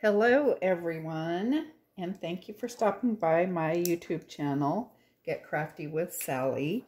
Hello everyone, and thank you for stopping by my YouTube channel, Get Crafty with Sally.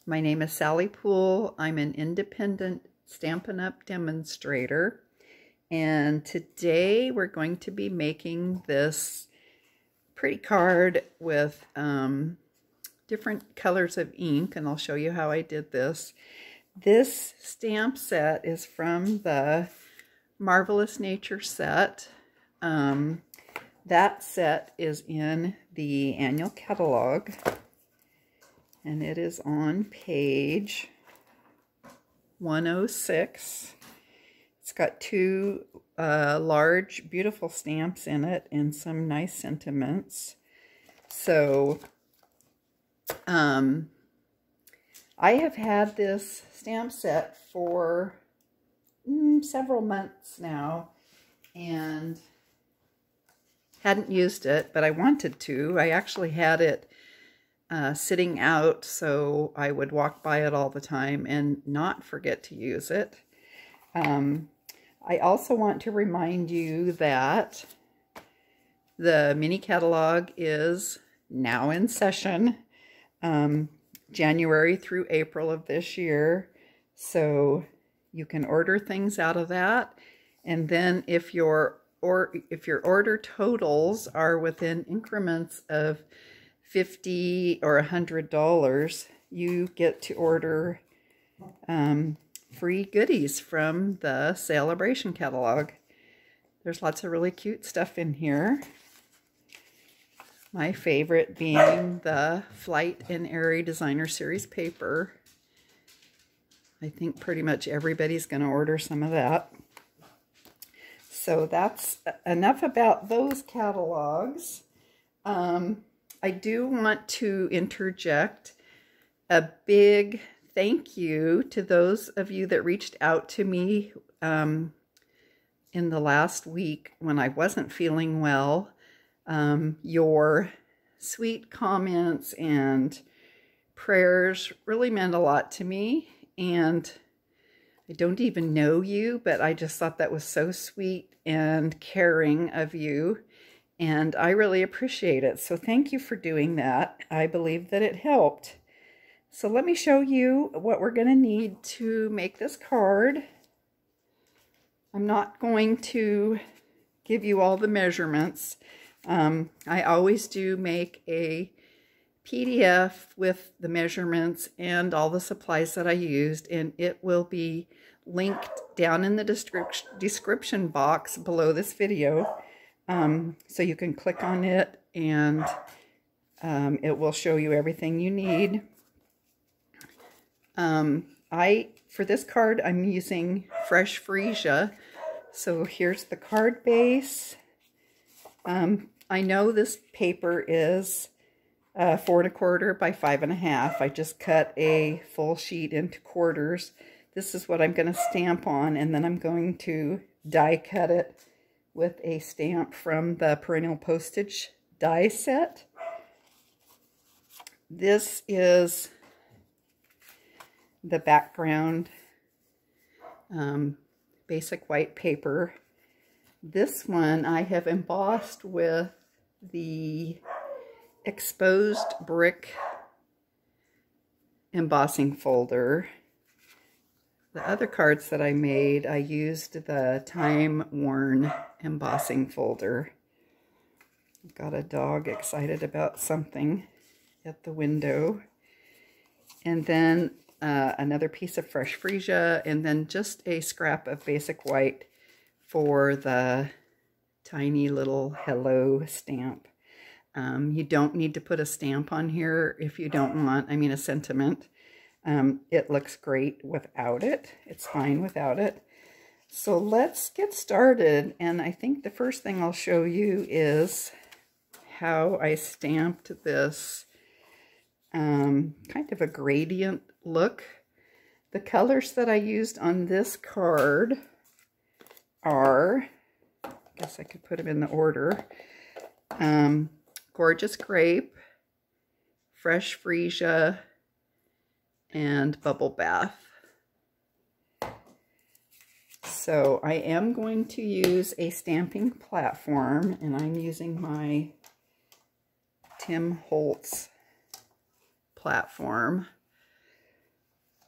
My name is Sally Poole. I'm an independent Stampin' Up! Demonstrator, and today we're going to be making this pretty card with different colors of ink, and I'll show you how I did this. This stamp set is from the Marvelous Nature set. That set is in the annual catalog, and it is on page 106. It's got two large, beautiful stamps in it and some nice sentiments. So, I have had this stamp set for several months now, and hadn't used it, but I wanted to. I actually had it sitting out so I would walk by it all the time and not forget to use it. I also want to remind you that the mini catalog is now in session, January through April of this year. So you can order things out of that, and then if your order totals are within increments of $50 or $100, you get to order free goodies from the Celebration catalog. There's lots of really cute stuff in here. My favorite being the Flight and Airy Designer Series paper. I think pretty much everybody's going to order some of that. So that's enough about those catalogs. I do want to interject a big thank you to those of you that reached out to me in the last week when I wasn't feeling well. Your sweet comments and prayers really meant a lot to me, and I don't even know you, but I just thought that was so sweet and caring of you, and I really appreciate it. So thank you for doing that. I believe that it helped. So let me show you what we're going to need to make this card. I'm not going to give you all the measurements. I always do make a PDF with the measurements and all the supplies that I used, and it will be linked down in the description box below this video, so you can click on it and it will show you everything you need. For this card, I'm using fresh freesia. So here's the card base. I know this paper is 4 1/4 by 5 1/2. I just cut a full sheet into quarters. This is what I'm going to stamp on, and then I'm going to die cut it with a stamp from the Perennial Postage die set. This is the background basic white paper. This one I have embossed with the exposed brick embossing folder. The other cards that I made, I used the time-worn embossing folder. I've got a dog excited about something at the window. And then another piece of fresh freesia, and then just a scrap of basic white for the tiny little hello stamp. You don't need to put a stamp on here if you don't want, I mean a sentiment. It looks great without it. It's fine without it. So let's get started, and I think the first thing I'll show you is how I stamped this kind of a gradient look. The colors that I used on this card are, I guess I could put them in the order, Gorgeous Grape, Fresh Freesia, and Bubble Bath. So I am going to use a stamping platform, and I'm using my Tim Holtz platform.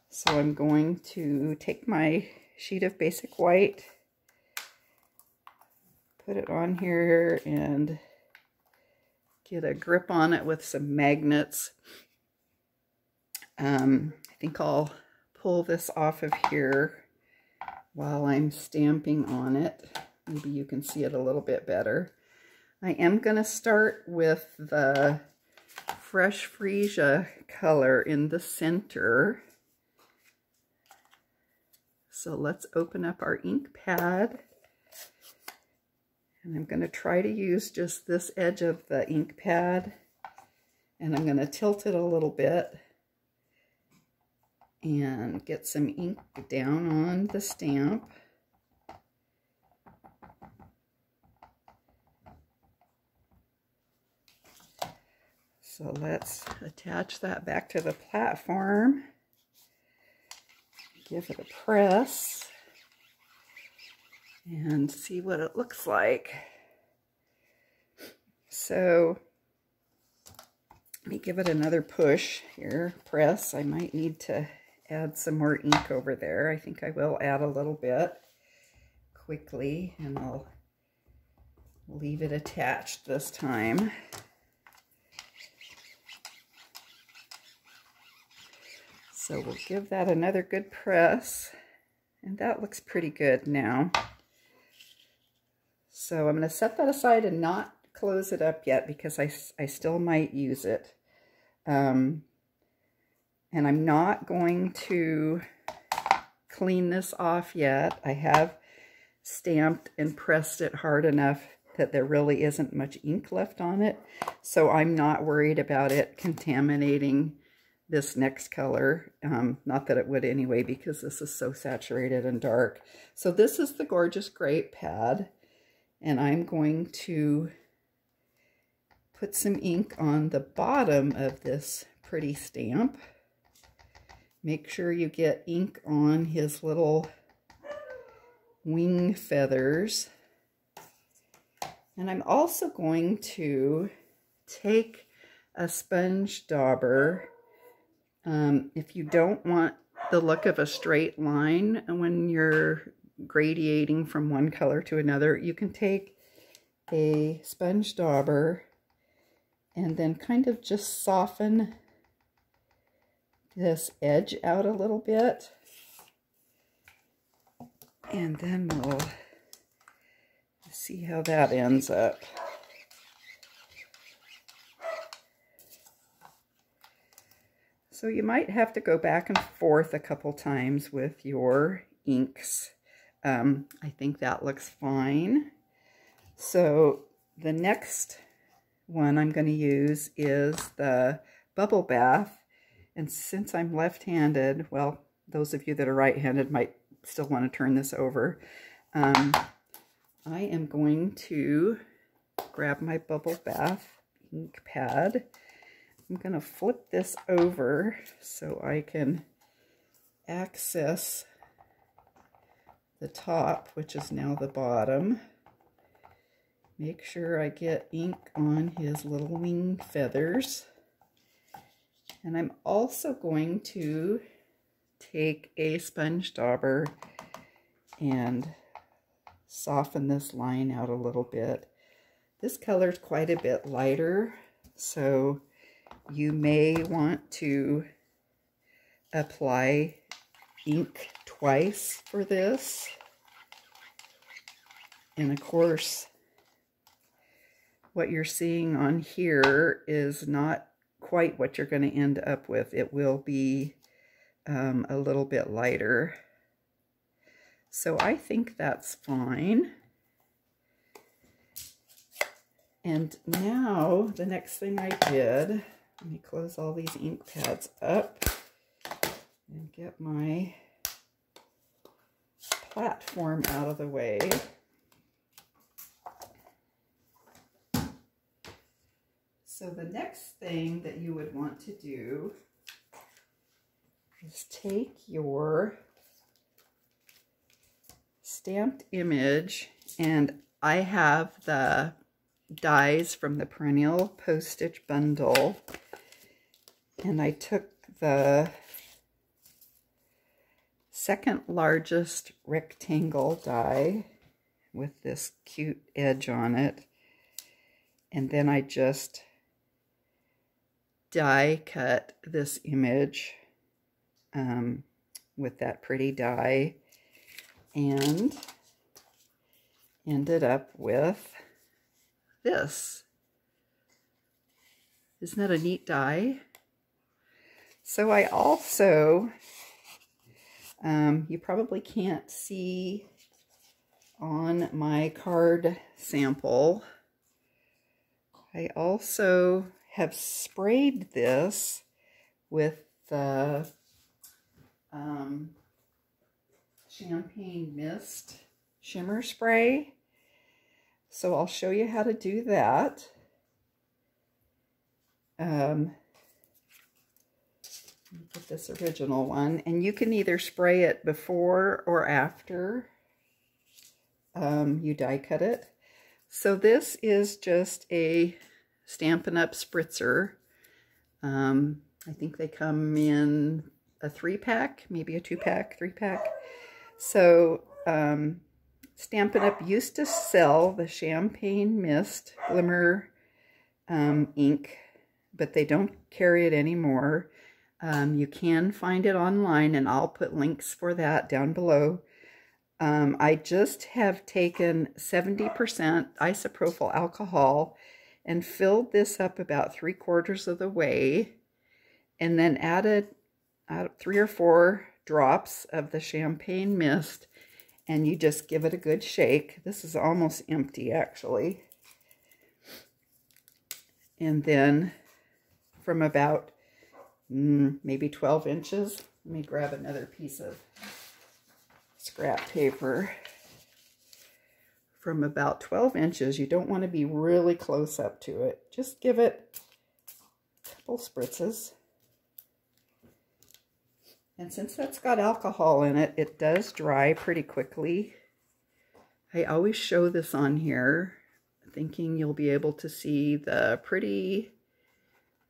So I'm going to take my sheet of basic white, put it on here, and get a grip on it with some magnets. I think I'll pull this off of here while I'm stamping on it. Maybe you can see it a little bit better. I am going to start with the Fresh Freesia color in the center. So let's open up our ink pad. And I'm going to try to use just this edge of the ink pad. And I'm going to tilt it a little bit and get some ink down on the stamp. So let's attach that back to the platform. Give it a press and see what it looks like. So let me give it another push here. Press. I might need to add some more ink over there. I think I will add a little bit quickly, and I'll leave it attached this time. So we'll give that another good press, and that looks pretty good now. So I'm going to set that aside and not close it up yet because I still might use it. And I'm not going to clean this off yet. I have stamped and pressed it hard enough that there really isn't much ink left on it. So I'm not worried about it contaminating this next color. Not that it would anyway, because this is so saturated and dark. So this is the Gorgeous Grape pad, and I'm going to put some ink on the bottom of this pretty stamp. Make sure you get ink on his little wing feathers. And I'm also going to take a sponge dauber. If you don't want the look of a straight line when you're gradiating from one color to another, you can take a sponge dauber and then kind of just soften this edge out a little bit. And then we'll see how that ends up. So you might have to go back and forth a couple times with your inks. I think that looks fine. So the next one I'm going to use is the Bubble Bath. And since I'm left-handed, well, those of you that are right-handed might still want to turn this over. I am going to grab my Bubble Bath ink pad. I'm going to flip this over so I can access the top, which is now the bottom. Make sure I get ink on his little wing feathers. And I'm also going to take a sponge dauber and soften this line out a little bit. This color is quite a bit lighter, so you may want to apply ink twice for this. And of course, what you're seeing on here is not quite what you're going to end up with. It will be a little bit lighter. So I think that's fine. And now the next thing I did, let me close all these ink pads up and get my platform out of the way. So the next thing that you would want to do is take your stamped image, and I have the dies from the Perennial Postage Bundle, and I took the second largest rectangle die with this cute edge on it, and then I just die cut this image with that pretty die, and ended up with this. Isn't that a neat die? So I also, you probably can't see on my card sample, I also have sprayed this with the Champagne Mist shimmer spray. So I'll show you how to do that. Put this original one, and you can either spray it before or after you die cut it. So this is just a Stampin' Up spritzer. I think they come in a 3-pack, maybe a 2-pack, 3-pack. So Stampin' Up used to sell the Champagne Mist Glimmer ink, but they don't carry it anymore. You can find it online, and I'll put links for that down below. I just have taken 70% isopropyl alcohol and filled this up about 3/4 of the way, and then added 3 or 4 drops of the Champagne Mist, and you just give it a good shake. This is almost empty, actually. And then from about maybe 12 inches, let me grab another piece of scrap paper. From about 12 inches, you don't want to be really close up to it. Just give it a couple spritzes. And since that's got alcohol in it, it does dry pretty quickly. I always show this on here, thinking you'll be able to see the pretty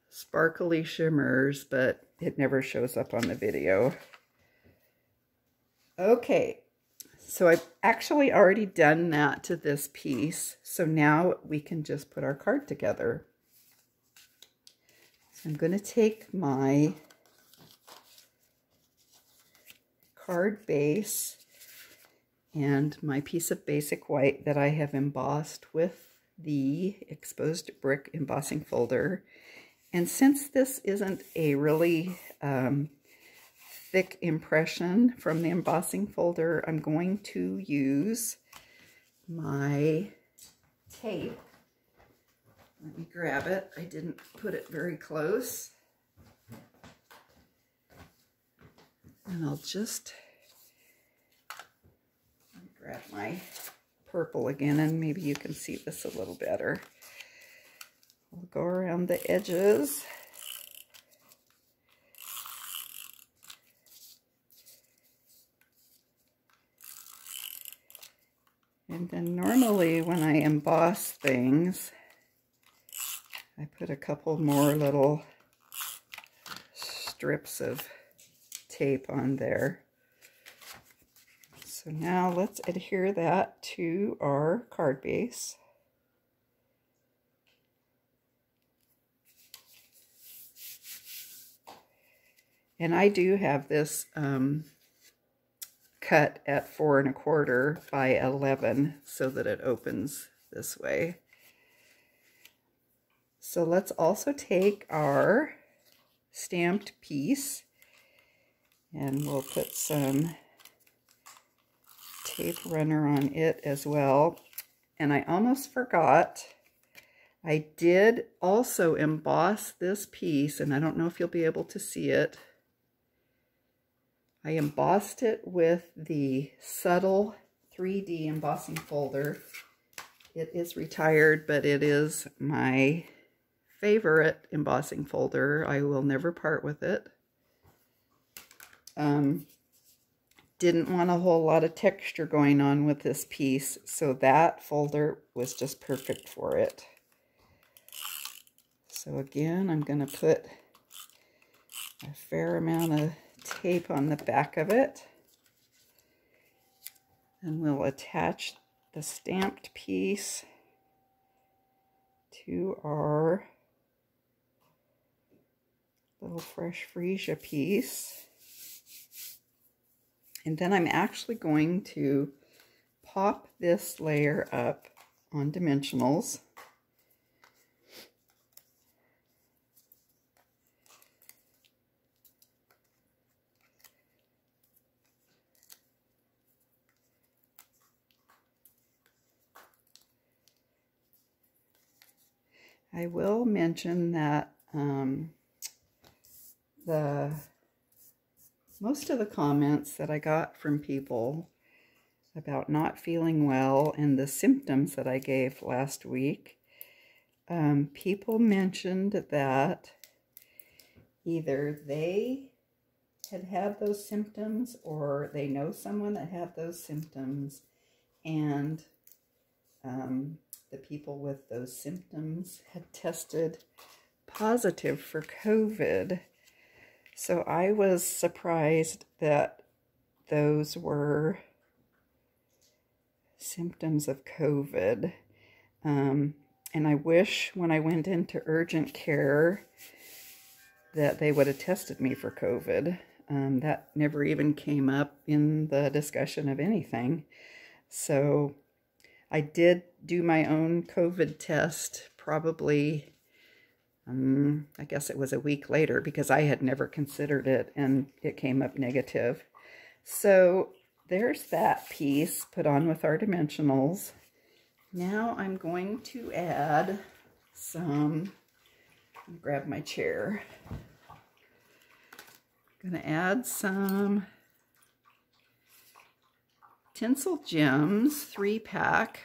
sparkly shimmers, but it never shows up on the video. Okay, so I've actually already done that to this piece, so now we can just put our card together. So I'm going to take my card base and my piece of basic white that I have embossed with the exposed brick embossing folder. And since this isn't a really thick impression from the embossing folder, I'm going to use my tape. Let me grab it. I didn't put it very close. And I'll just grab my purple again, and maybe you can see this a little better. I'll go around the edges. And then normally when I emboss things, I put a couple more little strips of tape on there. So now let's adhere that to our card base. And I do have this cut at 4 1/4 by 11 so that it opens this way. So let's also take our stamped piece, and we'll put some tape runner on it as well. And I almost forgot, I did also emboss this piece, and I don't know if you'll be able to see it. I embossed it with the Subtle 3D embossing folder. It is retired, but it is my favorite embossing folder. I will never part with it. didn't want a whole lot of texture going on with this piece, so that folder was just perfect for it. So again, I'm going to put a fair amount of tape on the back of it, and we'll attach the stamped piece to our little fresh freesia piece. And then I'm actually going to pop this layer up on dimensionals. I will mention that most of the comments that I got from people about not feeling well and the symptoms that I gave last week, people mentioned that either they had those symptoms or they know someone that had those symptoms, and the people with those symptoms had tested positive for COVID. So I was surprised that those were symptoms of COVID. And I wish when I went into urgent care that they would have tested me for COVID. That never even came up in the discussion of anything. So I did do my own COVID test probably, I guess it was a week later, because I had never considered it, and it came up negative. So there's that piece put on with our dimensionals. Now I'm going to add some, grab my chair. I'm going to add some Tinsel Gems 3-pack.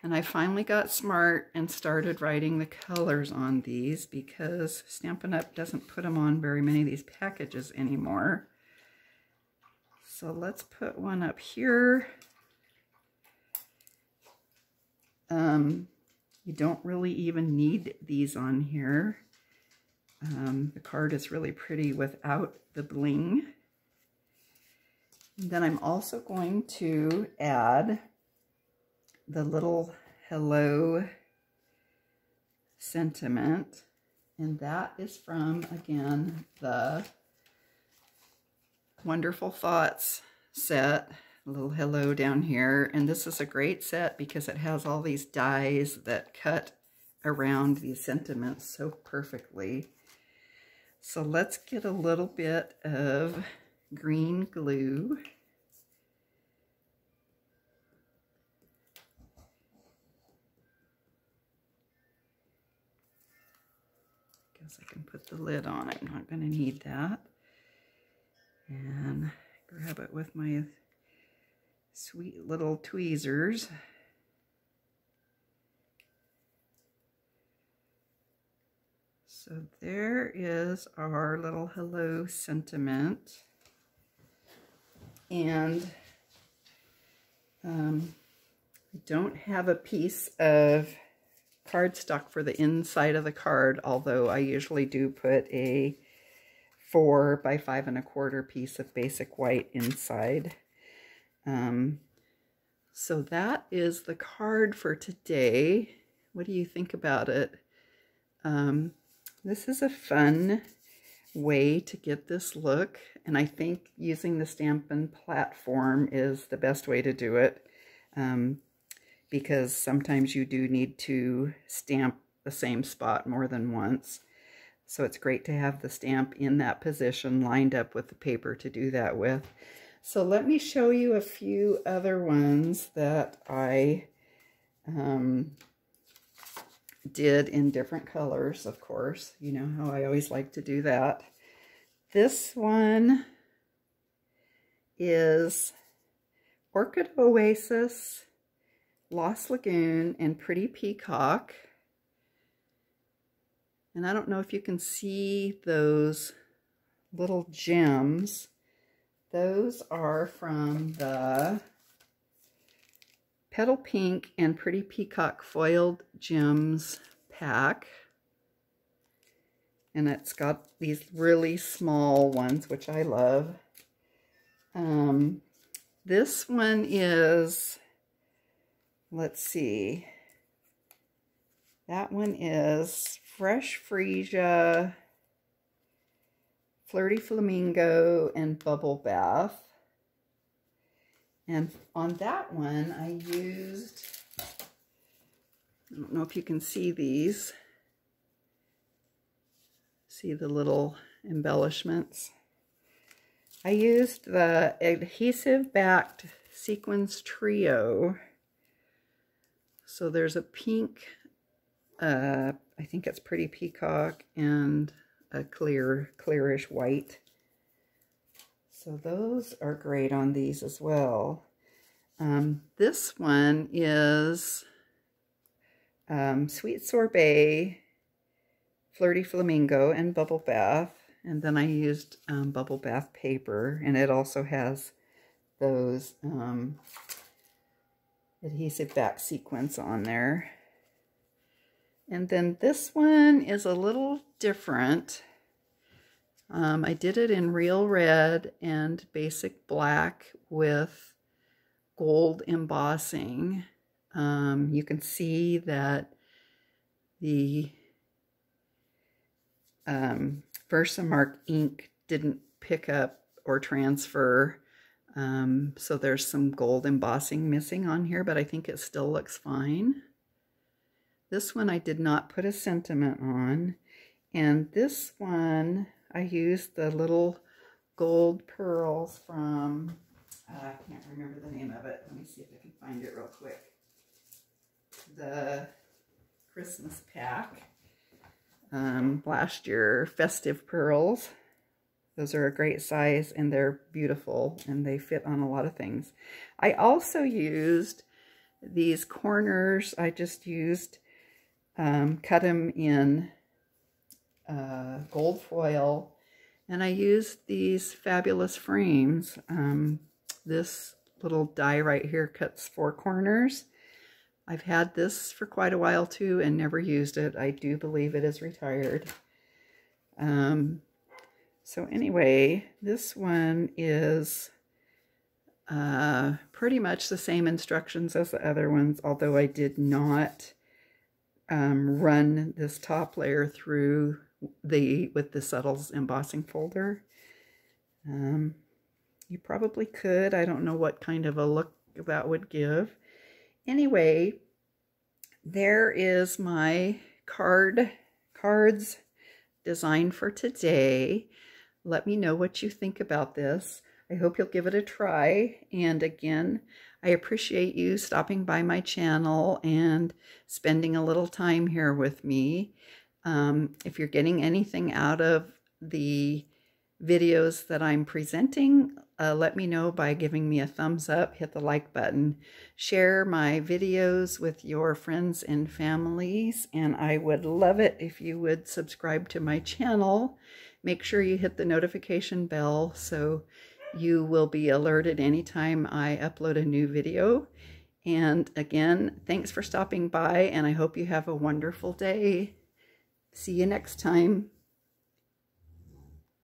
And I finally got smart and started writing the colors on these, because Stampin' Up! Doesn't put them on very many of these packages anymore. So let's put one up here. You don't really even need these on here. The card is really pretty without the bling. And then I'm also going to add the little hello sentiment, and that is from, again, the Wonderful Thoughts set, a little hello down here. And this is a great set because it has all these dies that cut around these sentiments so perfectly. So let's get a little bit of green glue. Guess I can put the lid on. I'm not going to need that. And grab it with my sweet little tweezers. So there is our little hello sentiment. And I don't have a piece of cardstock for the inside of the card, although I usually do put a 4 by 5 1/4 piece of basic white inside. So that is the card for today. What do you think about it? This is a fun way to get this look, and I think using the Stampin' platform is the best way to do it, because sometimes you do need to stamp the same spot more than once. So it's great to have the stamp in that position lined up with the paper to do that with. So let me show you a few other ones that I did in different colors, of course. You know how I always like to do that. This one is Orchid Oasis, Lost Lagoon, and Pretty Peacock. And I don't know if you can see those little gems those are from the Petal Pink and Pretty Peacock Foiled Gems pack. And it's got these really small ones, which I love. This one is, let's see, that one is Fresh Freesia, Flirty Flamingo, and Bubble Bath. And on that one, I used, I don't know if you can see these. See the little embellishments. I used the adhesive backed sequins trio. So there's a pink, I think it's Pretty Peacock, and a clearish white. So those are great on these as well. This one is Sweet Sorbet, Flirty Flamingo, and Bubble Bath. And then I used Bubble Bath paper, and it also has those adhesive back sequins on there. And then this one is a little different. I did it in real red and basic black with gold embossing. You can see that the Versamark ink didn't pick up or transfer, so there's some gold embossing missing on here, but I think it still looks fine. This one I did not put a sentiment on, and this one I used the little gold pearls from, I can't remember the name of it. Let me see if I can find it real quick. The Christmas pack. Last year, festive pearls. Those are a great size, and they're beautiful, and they fit on a lot of things. I also used these corners. I just used, cut them in gold foil, and I used these fabulous frames. This little die right here cuts 4 corners. I've had this for quite a while too and never used it. I do believe it is retired. So anyway, this one is pretty much the same instructions as the other ones, although I did not run this top layer through with the Subtles embossing folder. You probably could. I don't know what kind of a look that would give. Anyway, there is my cards design for today. Let me know what you think about this. I hope you'll give it a try. And again, I appreciate you stopping by my channel and spending a little time here with me. If you're getting anything out of the videos that I'm presenting, let me know by giving me a thumbs up, hit the like button, share my videos with your friends and families, and I would love it if you would subscribe to my channel. Make sure you hit the notification bell so you will be alerted anytime I upload a new video. And again, thanks for stopping by, and I hope you have a wonderful day. See you next time.